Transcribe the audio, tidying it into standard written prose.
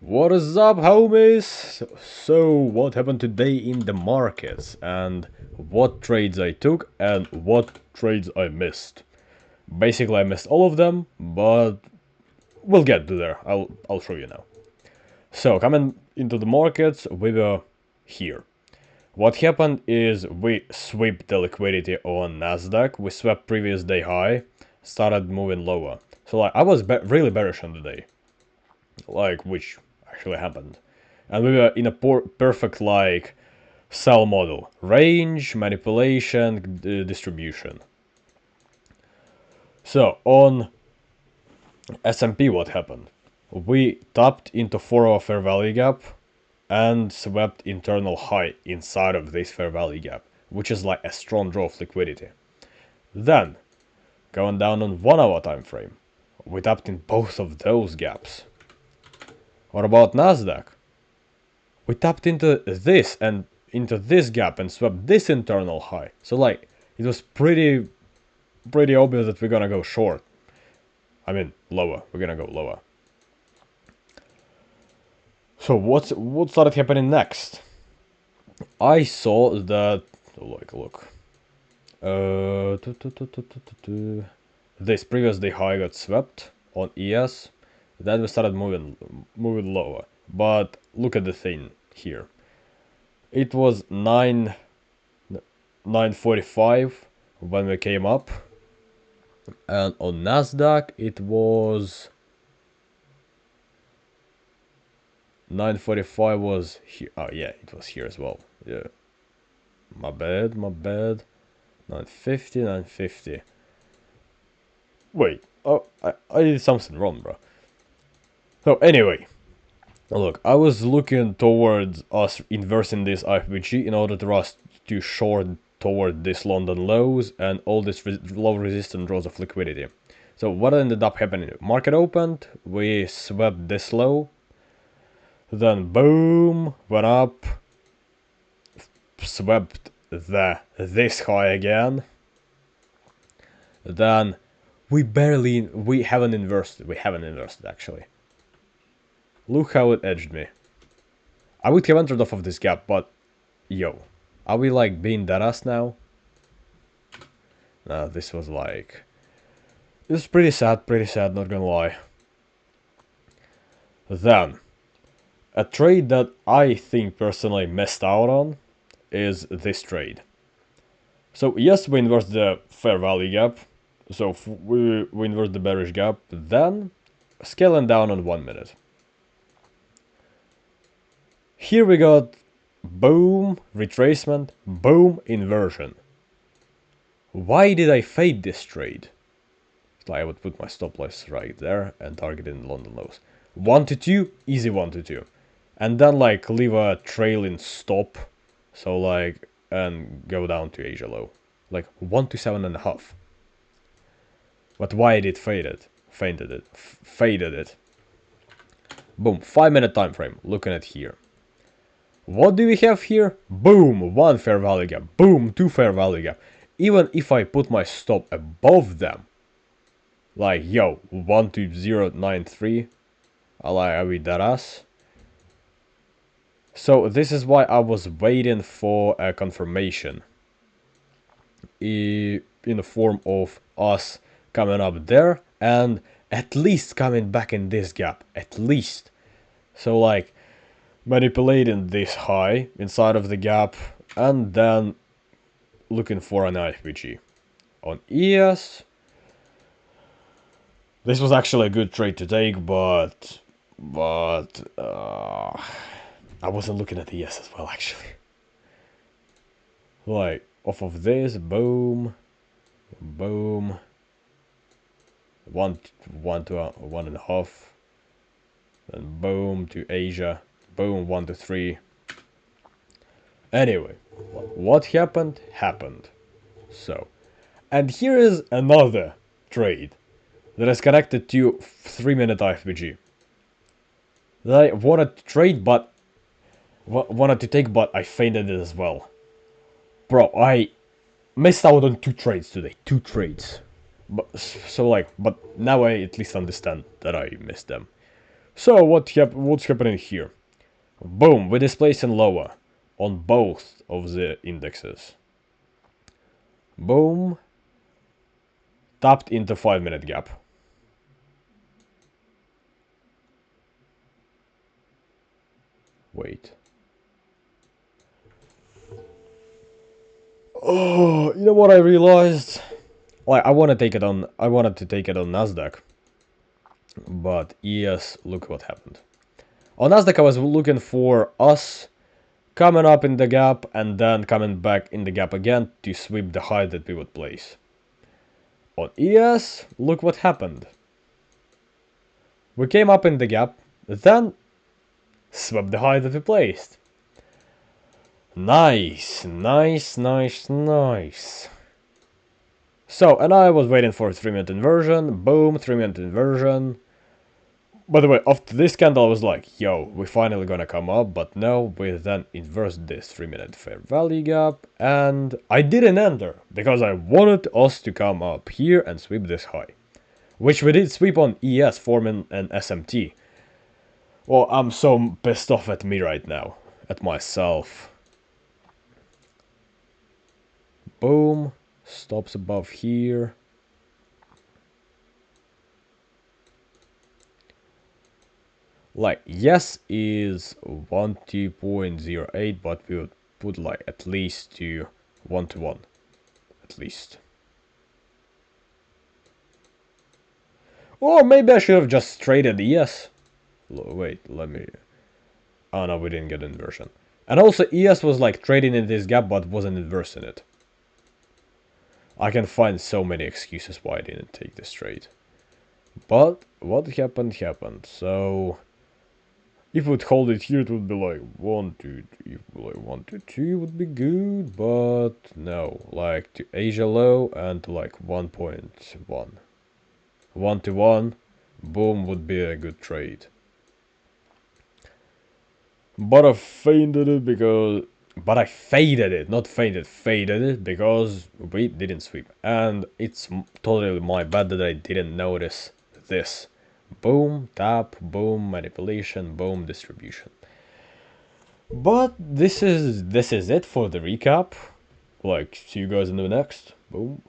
What is up, homies? So, what happened today in the markets, and what trades I took, and what trades I missed? Basically, I missed all of them, but we'll get to there. I'll show you now. So, coming into the markets, we were here. What happened is we swept the liquidity on Nasdaq. We swept previous day high, started moving lower. So, like, I was really bearish on the day, like, which actually happened. And we were in a perfect, like, sell model. Range, manipulation, distribution. So, on S&P, what happened? We tapped into 4-hour fair value gap and swept internal high inside of this fair value gap, which is like a strong draw of liquidity. Then, going down on 1-hour time frame, we tapped in both of those gaps. What about Nasdaq? We tapped into this and into this gap and swept this internal high. So like, it was pretty obvious that we're gonna go short. I mean, lower. We're gonna go lower. So what started happening next? I saw that, look. This previous day high got swept on ES. Then we started moving lower. But look at the thing here. It was 9:45 when we came up, and on Nasdaq it was 9:45 was here. Oh yeah, it was here as well. Yeah, my bad. 9:50. Wait, oh, I did something wrong, bro. So anyway, look, I was looking towards us inversing this IFBG in order to us to short toward this London lows and all this low resistance draws of liquidity. So what ended up happening? Market opened, we swept this low, then boom, went up, swept this high again, then we haven't inversed actually. Look how it edged me. I would have entered off of this gap, but yo, are we like being that ass now? No, this was pretty sad, not gonna lie. Then, a trade that I think personally missed out on is this trade. So yes, we inverse the fair value gap, so we inverse the bearish gap, then scaling down on 1 minute. Here we got boom, retracement, boom, inversion. Why did I fade this trade? So I would put my stop loss right there and target in London lows. 1 to 2, easy 1 to 2. And then like leave a trailing stop, so like, and go down to Asia low. Like 1 to 7.5. But why did it faded it? Boom, 5-minute time frame, looking at here. What do we have here? Boom, 1 fair value gap. Boom, 2 fair value gap. Even if I put my stop above them, like, yo, 12093, are we that ass? So this is why I was waiting for a confirmation in the form of us coming up there and at least coming back in this gap, at least. So like, manipulating this high inside of the gap and then looking for an IFBG. On ES, this was actually a good trade to take, but I wasn't looking at ES as well, actually. Like, off of this, boom, 1 to 1.5, then boom to Asia, boom, 1 to 3. Anyway, what happened? So, and here is another trade that is connected to 3-minute IFBG that I wanted to trade, but wanted to take, but I faded it as well. Bro, I missed out on 2 trades today. 2 trades. But now I at least understand that I missed them. So what's happening here? Boom, we displacing lower on both of the indexes. Boom, tapped into 5-minute gap. Wait. Oh, you know what I realized? Like I wanted to take it on Nasdaq. But yes, look what happened. On Nasdaq I was looking for us coming up in the gap and then coming back in the gap again to sweep the high that we would place. On ES, look what happened. We came up in the gap, then swept the high that we placed. Nice, nice, nice, nice. So, and I was waiting for a 3-minute inversion. Boom, 3-minute inversion. By the way, after this candle I was like, yo, we're finally gonna come up, but no, we then inversed this 3-minute fair value gap, and I didn't enter, because I wanted us to come up here and sweep this high. Which we did sweep on ES, forming an SMT. Well, I'm so pissed off at me right now, at myself. Boom, stops above here. Like, yes is 1.08, but we would put like at least to 1-to-1. At least. Or maybe I should have just traded ES. Wait, let me... Oh no, we didn't get inversion. And also ES was like trading in this gap but wasn't inversing it. I can find so many excuses why I didn't take this trade. But what happened happened. So if we would hold it here, it would be like 1, 2, 3, like 1, 2, 3 would be good, but no, like to Asia low and to like 1.1. 1-to-1, boom, would be a good trade. But I faded it because... But I faded it, not fainted, faded it because we didn't sweep. And it's totally my bad that I didn't notice this. Boom, tap, boom, manipulation, boom, distribution. But this is it for the recap. Like, see you guys in the next. Boom.